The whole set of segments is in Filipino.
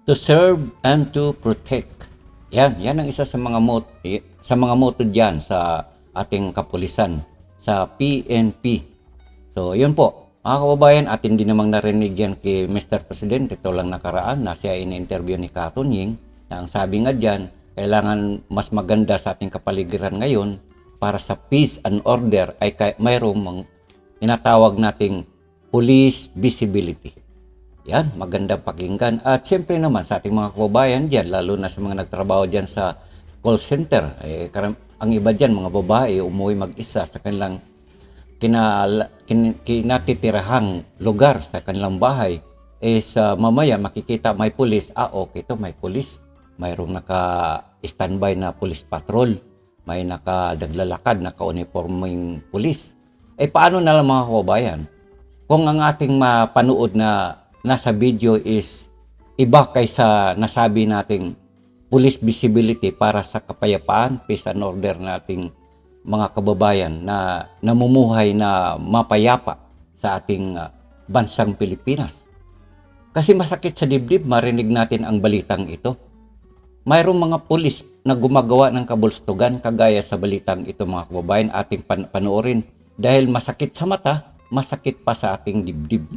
To serve and to protect. Yan ang isa sa mga motto diyan sa ating kapulisan sa PNP. So, yun po. Mga kababayan, atin din namang narinig yan kay Mr. President. Ito lang nakaraan na siya in-interview ni Katon Ying na ang sabi nga diyan, kailangan mas maganda sa ating kapaligiran ngayon para sa peace and order ay mayroong tinatawag nating police visibility. Yan, magandang pakinggan. At siyempre naman sa ating mga kababayan dyan, lalo na sa mga nagtrabaho dyan sa call center, ang iba dyan, mga babae, umuwi mag-isa sa kanilang kinatitirahang lugar sa kanilang bahay. Sa mamaya makikita may pulis, okay to, may pulis. Mayroong naka-standby na police patrol. May nakadaglalakad, naka-uniforming pulis. Paano na lang mga kababayan? Kung ang ating mapanood na nasa video is iba kaysa nasabi nating police visibility para sa kapayapaan, peace and order nating mga kababayan na namumuhay na mapayapa sa ating bansang Pilipinas. Kasi masakit sa dibdib marinig natin ang balitang ito. Mayroong mga pulis na gumagawa ng kabulstugan kagaya sa balitang ito mga kababayan ating panoorin dahil masakit sa mata, masakit pa sa ating dibdib.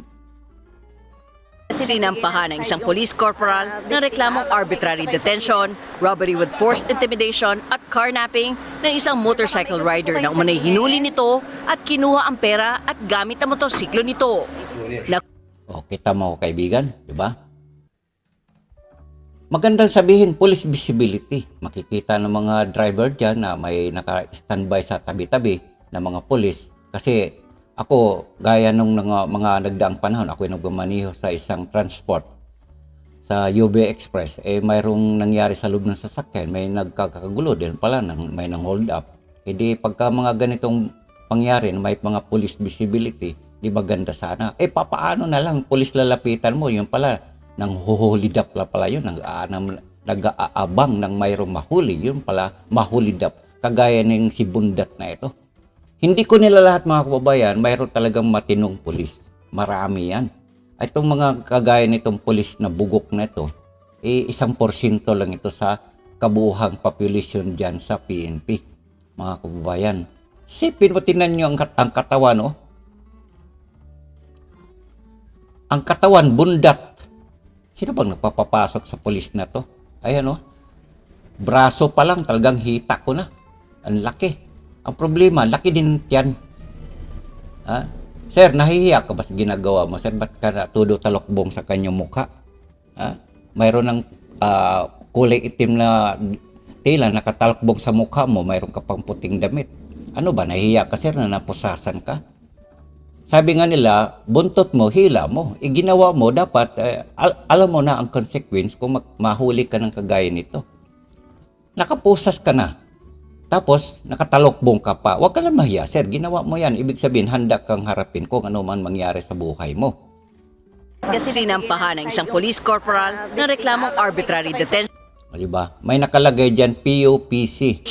Sinampahan ng isang police corporal ng reklamong arbitrary detention, robbery with forced intimidation at carnapping ng isang motorcycle rider na umanay hinuli nito at kinuha ang pera at gamit ang motorsiklo nito. Kita mo kaibigan, di ba? Magandang sabihin, police visibility. Makikita ng mga driver dyan na may naka-standby sa tabi-tabi ng mga police kasi ako, gaya nung mga nagdaang panahon, ako yung nagmamaniho sa isang transport sa UB Express. Mayroong nangyari sa loob ng sasakyan, may nagkakagulo din pala, may nang hold up. Pagka mga ganitong pangyari, may mga police visibility, di ba ganda sana? Papaano na lang, police lalapitan mo, yun pala, nang huhulidap pala yun, nag-aabang ng mayroong mahuli, yun pala, mahulidap, kagaya ng si Bundat na ito. Hindi ko nila lahat mga kababayan, mayroon talagang matinong pulis. Marami yan. Itong mga kagaya nitong pulis na bugok na ito, 1% lang ito sa kabuuhang population dyan sa PNP. Mga kababayan, sipin mo, tingnan nyo ang katawan, oh. Ang katawan, bundat. Sino bang nagpapapasok sa pulis na to? Ayan, oh. Braso pa lang, talagang hita ko na. Ang laki. Ang problema, laki din yan. Sir, nahihiya ka ba sa ginagawa mo? Sir, ba't ka tudo talokbong sa kanyang mukha? Mayroon ng kulay itim na tela nakatalokbong sa mukha mo, mayroon ka pang puting damit. Ano ba, nahihiya ka sir na napusasan ka? Sabi nga nila, buntot mo, hila mo. Ginawa mo, dapat, alam mo na ang consequence kung mahuli ka ng kagaya nito. Nakapusas ka na. Tapos, nakatalokbong ka pa. Huwag ka lang mahiya, sir. Ginawa mo yan. Ibig sabihin, handa kang harapin kung ano man mangyari sa buhay mo. Sinampahan ng isang police corporal ng reklamong arbitrary detention, Diba? May nakalagay dyan, POPC.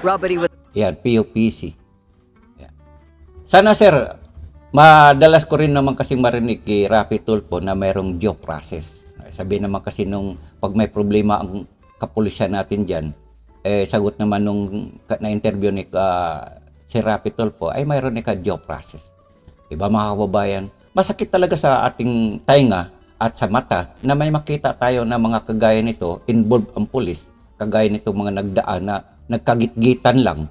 robbery with Yan, POPC. Yan. Sana, sir, madalas ko rin naman kasi marinig kay Rafi Tulfo na mayroong due process. Sabi naman kasi nung pag may problema ang kapulisan natin dyan, sagot naman nung na-interview ni si Rafi Tulfo ay mayroon ka due process. Diba mga kababayan? Masakit talaga sa ating tainga at sa mata na may makita tayo na mga kagaya nito, involved ang pulis, kagaya nito mga nagdaan na nagkagitgitan lang.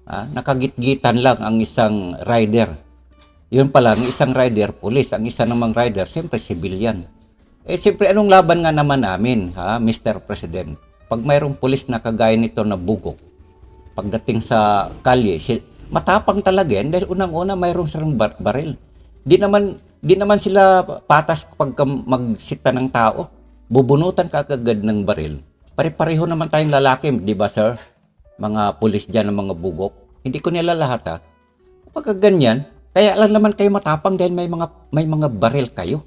Nakagitgitan lang ang isang rider. Yun pala, ang isang rider, pulis. Ang isa namang rider, siyempre civilian. Siyempre, anong laban nga naman namin, Mr. President? Pag mayroong pulis na kagaya nito na bugok, pagdating sa kalye, matapang talaga yan dahil unang-una mayroong sarang baril. Di naman sila patas pag magsita ng tao. Bubunutan ka agad ng baril. Pare-pareho naman tayong lalaki, di ba sir? Mga pulis dyan ng mga bugok. Hindi ko nila lahat Kapag ganyan, kaya lang naman kayo matapang dahil may mga baril kayo.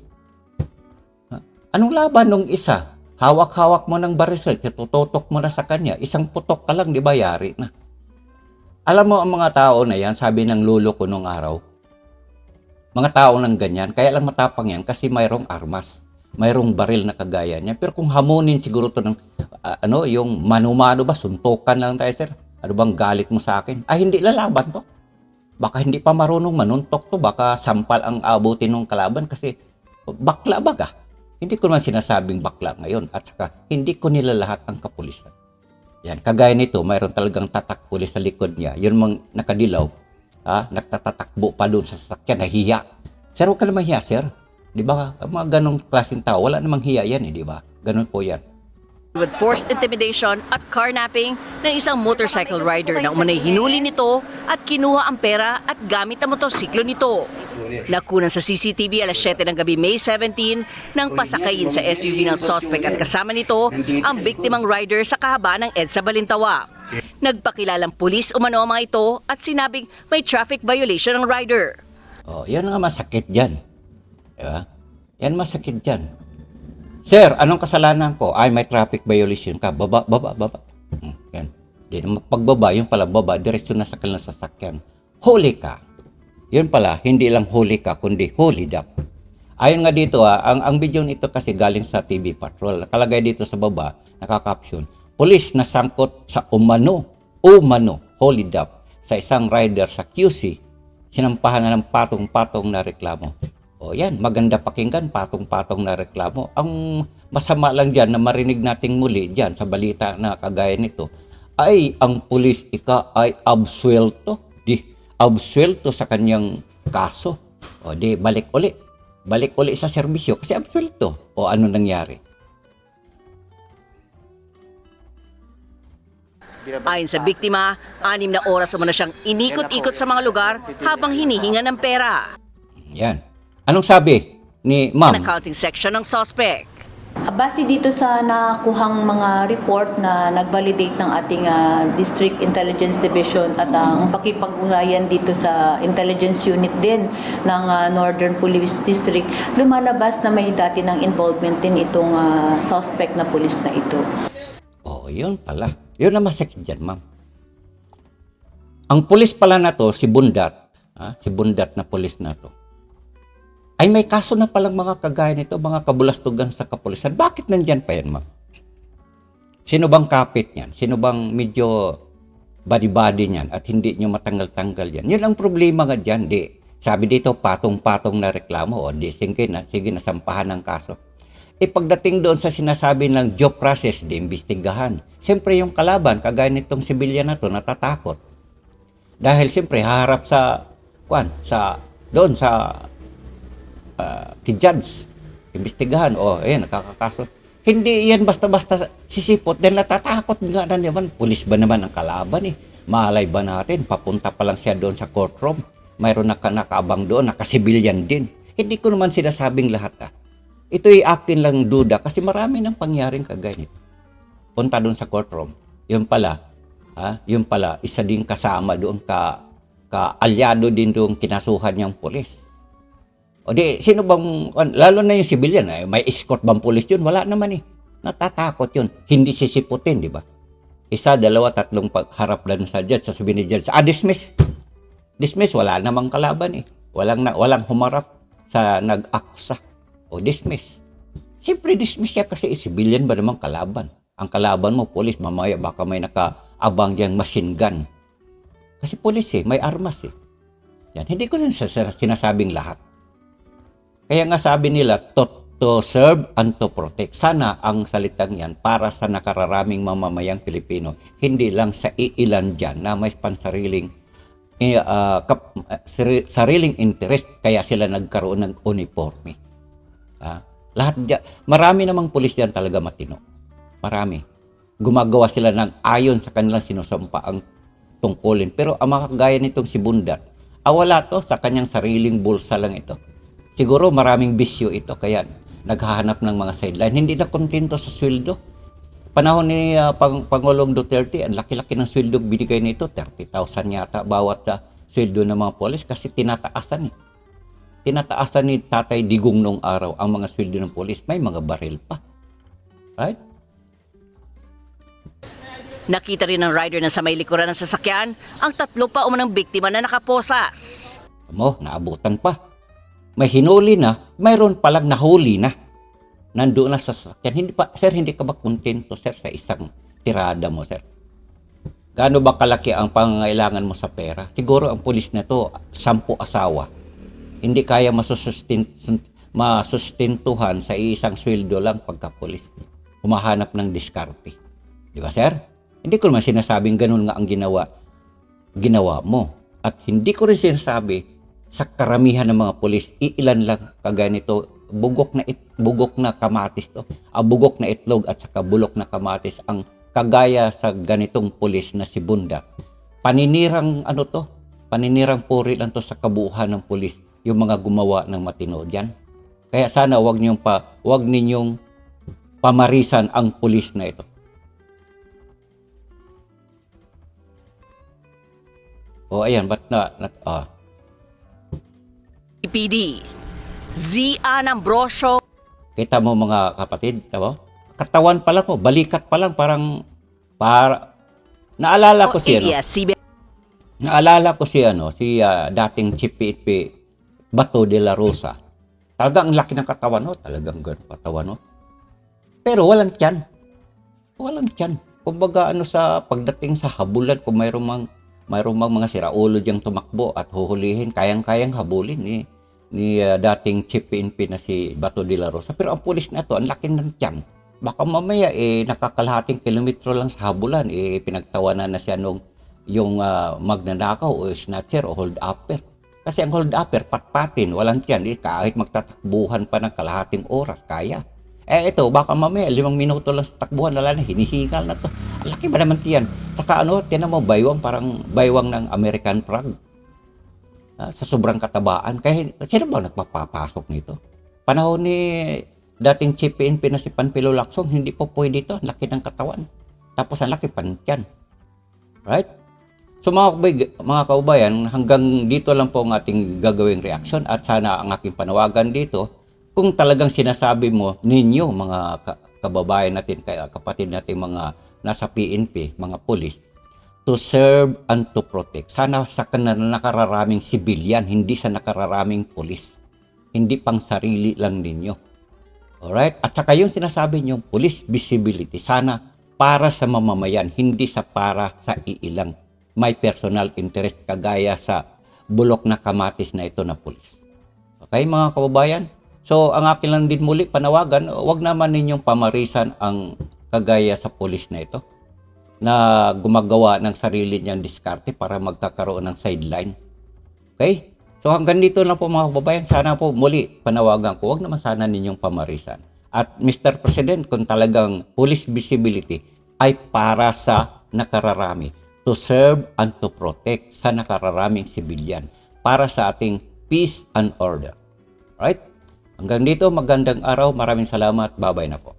Anong laban nung isa? Hawak-hawak mo ng barisel, tututok mo na sa kanya, isang putok ka lang, di ba, yari na. Alam mo ang mga tao na yan, sabi ng lolo ko nung araw, mga tao ng ganyan, kaya lang matapang yan kasi mayroong armas. mayroong baril na kagaya niya. Pero kung hamunin siguro to ng yung mano-mano ba, suntukan lang tayo, sir. Ano bang galit mo sa akin? Ay, hindi lalaban to. Baka hindi pa marunong manuntok to, baka sampal ang abutin ng kalaban kasi bakla baga. Hindi ko naman sinasabing bakla ngayon at saka hindi ko nilalahat ang kapulisan. Yan, kagaya nito, mayroon talagang tatak pulis sa likod niya. Yun mang nakadilaw, nagtatatakbo pa doon sa sasakyan, nahiya. Sir, huwag ka naman hiya, sir. Di ba? Mga ganong klaseng tao, wala namang hiya yan, di ba? Ganon po yan. With forced intimidation at carnapping ng isang motorcycle rider na umanay hinuli nito at kinuha ang pera at gamit ang motorsiklo nito. Nakunan sa CCTV alas 7 ng gabi May 17 nang pasakayin sa SUV ng suspect at kasama nito ang biktimang rider sa kahabaan ng EDSA Balintawak. Nagpakilalang pulis umano ang mga ito at sinabing may traffic violation ng rider. Oh, yan nga masakit dyan. Diba? Yan masakit dyan. Sir, anong kasalanan ko? Ay, may traffic violation ka. Baba. Yan. Di naman pagbaba, yung pala baba, diretso na sa kanilang sasakyan. Huli ka. Yun pala, hindi lang huli ka, kundi huli up. Ayon nga dito, ang video nito kasi galing sa TV Patrol. Nakalagay dito sa baba, nakakaption. Pulis na sangkot sa umano, hold up sa isang rider sa QC. Sinampahan na ng patong-patong na reklamo. O yan, maganda pakinggan, patong-patong na reklamo. Ang masama lang dyan na marinig nating muli dyan sa balita na kagaya nito, ay ang pulis ay absuelto. Absuelto sa kanyang kaso. O di, balik uli. Balik uli sa serbisyo kasi absuelto. O ano nangyari? Ayon sa biktima, 6 na oras umano siyang inikot-ikot sa mga lugar habang hinihinga ng pera. Yan. Anong sabi ni ma'am? Ang accounting section ng suspect. Base dito sa nakuhang mga report na nag-validate ng ating District Intelligence Division at ang pakipag-ugnayan dito sa intelligence unit din ng Northern Police District, lumalabas na may dati ng involvement din itong suspect na pulis na ito. Oh, yun pala. Yun na masakit dyan, ma'am. Ang pulis pala na to, si Bundat na pulis na to, ay may kaso na palang mga kagaya nito, mga kabulastugan sa kapulisan. Bakit nandyan pa yan, ma'am? Sino bang kapit niyan? Sino bang medyo body-body niyan at hindi nyo matanggal-tanggal yan? Yun ang problema nga dyan. Di, sabi dito, patong-patong na reklamo. O di, sige na, sampahan ng kaso. Pagdating doon sa sinasabi ng due process, di imbestigahan. Siyempre yung kalaban, kagaya nitong sibilyan na to, natatakot. Dahil siyempre, haharap doon sa judge, imbestigahan, nakakakaso. Hindi yan basta-basta sisipot dahil natatakot nga na naman. Pulis ba naman ang kalaban Malay ba natin, papunta pa lang siya doon sa courtroom. Mayroon na nakaabang doon, nakasibilyan din. Hindi ko naman sinasabing lahat Ito'y akin lang duda kasi marami nang pangyaring kagaya nito. Punta doon sa courtroom. Yun pala, isa din kasama doon ka-alyado din doon kinasuhan niyang pulis. O di, sino bang, lalo na yung civilian, may escort bang pulis yun? Wala naman Natatakot yun. Hindi sisiputin, di ba? 1, 2, 3 pagharap lang sa judge, sasabihin ni judge, dismiss. Dismiss, wala namang kalaban Walang humarap sa nag-akusa. O dismiss. Siyempre dismiss siya kasi civilian ba namang kalaban? Ang kalaban mo, pulis, mamaya baka may nakaabang diyang machine gun. Kasi pulis may armas Yan, hindi ko sinasabing lahat. Kaya nga sabi nila, to serve and to protect. Sana ang salitang yan para sa nakararaming mamamayang Pilipino. Hindi lang sa iilan dyan na may pansariling sariling interest kaya sila nagkaroon ng uniforme. Lahat dyan, marami namang pulis dyan talaga matino. Marami. Gumagawa sila ng ayon sa kanilang sinusumpa ang tungkulin. Pero ang mga kagaya nitong si Bundat, wala to sa kanyang sariling bulsa lang ito. Siguro maraming bisyo ito kaya naghahanap ng mga sideline. Hindi na kontento sa sweldo. Panahon ni Pangulong Duterte, ang laki-laki ng sweldo binigay nito. 30,000 yata bawat sweldo ng mga polis kasi tinataasan Tinataasan ni Tatay Digong nung araw ang mga sweldo ng polis. May mga baril pa. Right? Nakita rin ng rider na sa may likuran ng sasakyan ang 3 pa umanang biktima na nakaposas. Naabutan pa. May hinuli na, mayroon palang nahuli na. nandoon na sa sasakyan. Hindi pa, sir, hindi ka ba kontento, sir, sa isang tirada mo, sir? Gaano ba kalaki ang pangangailangan mo sa pera? Siguro ang pulis na to, 10 asawa. Hindi kaya masustentuhan sa isang sweldo lang pagka-pulis. Humahanap ng diskarte. Di ba, sir? Hindi ko naman sinasabing ganun nga ang ginawa mo. At hindi ko rin sinasabi sa karamihan ng mga pulis, iilan lang kagaya nito, bugok na kamatis to. Bugok na itlog at saka bulok na kamatis ang kagaya sa ganitong pulis na si Bunda. Paninirang paninirang puri lang to sa kabuuan ng pulis, yung mga gumawa ng matino diyan. Kaya sana wag ninyong pamarisan ang pulis na ito. O ayan, PD, Zian Ambrosio, kita mo mga kapatid, tama? Katawan pa lang mo, balikat pa lang naalala ko si ABS-CBN dating Chief PNP Bato de la Rosa. Talagang ang laki ng katawan, no? Talagang ganun katawan, no? Pero walang tiyan. Walang tiyan. Kumbaga sa pagdating sa habulan, kung mayroong mga siraulo diyang tumakbo at huhulihin, kayang-kayang habulin ni dating Chief PNP na si Bato de la Rosa. Pero ang pulis na to, ang laki ng tiyan. Baka mamaya nakakalahating kilometro lang sa habulan, pinagtawanan na siya yung magnanakaw o snatcher o hold-upper. Kasi ang hold-upper, patpatin, walang tiyan. Kahit magtatakbuhan pa ng kalahating oras, kaya. Ito, baka mamaya 5 minuto lang sa takbuhan, hinihingal na to. Ang laki ba naman tiyan? Saka tiyan mo, parang baywang ng American flag. Sa sobrang katabaan. Kaya sino ba nagpapapasok nito? Panahon ni dating Chief PNP na si Panfilo Lacson, hindi po pwede ito. Ang laki ng katawan. Tapos ang laki pantiyan. Right? So mga kaubayan, hanggang dito lang po ang ating gagawing reaksyon at sana ang aking panawagan dito, kung talagang sinasabi mo ninyo mga kababayan natin, kapatid natin mga nasa PNP, mga pulis, to serve and to protect. Sana sa nakararaming sibilyan, hindi sa nakararaming pulis. Hindi pang sarili lang ninyo. Alright? At saka yung sinasabi nyo, police visibility, sana para sa mamamayan, hindi para sa iilang may personal interest kagaya sa bulok na kamatis na ito na pulis. Okay mga kababayan? So ang akin lang din muli panawagan, wag naman ninyong pamarisan ang kagaya sa pulis na ito na gumagawa ng sarili niyang diskarte para magkakaroon ng sideline. Okay? So hanggang dito lang po mga kababayan, sana po muli panawagan ko, wag naman sana ninyong pamarisan. At Mr. President, kung talagang police visibility ay para sa nakararami, to serve and to protect sa nakararaming sibilyan, para sa ating peace and order. Right? Hanggang dito, magandang araw, maraming salamat, bye-bye na po.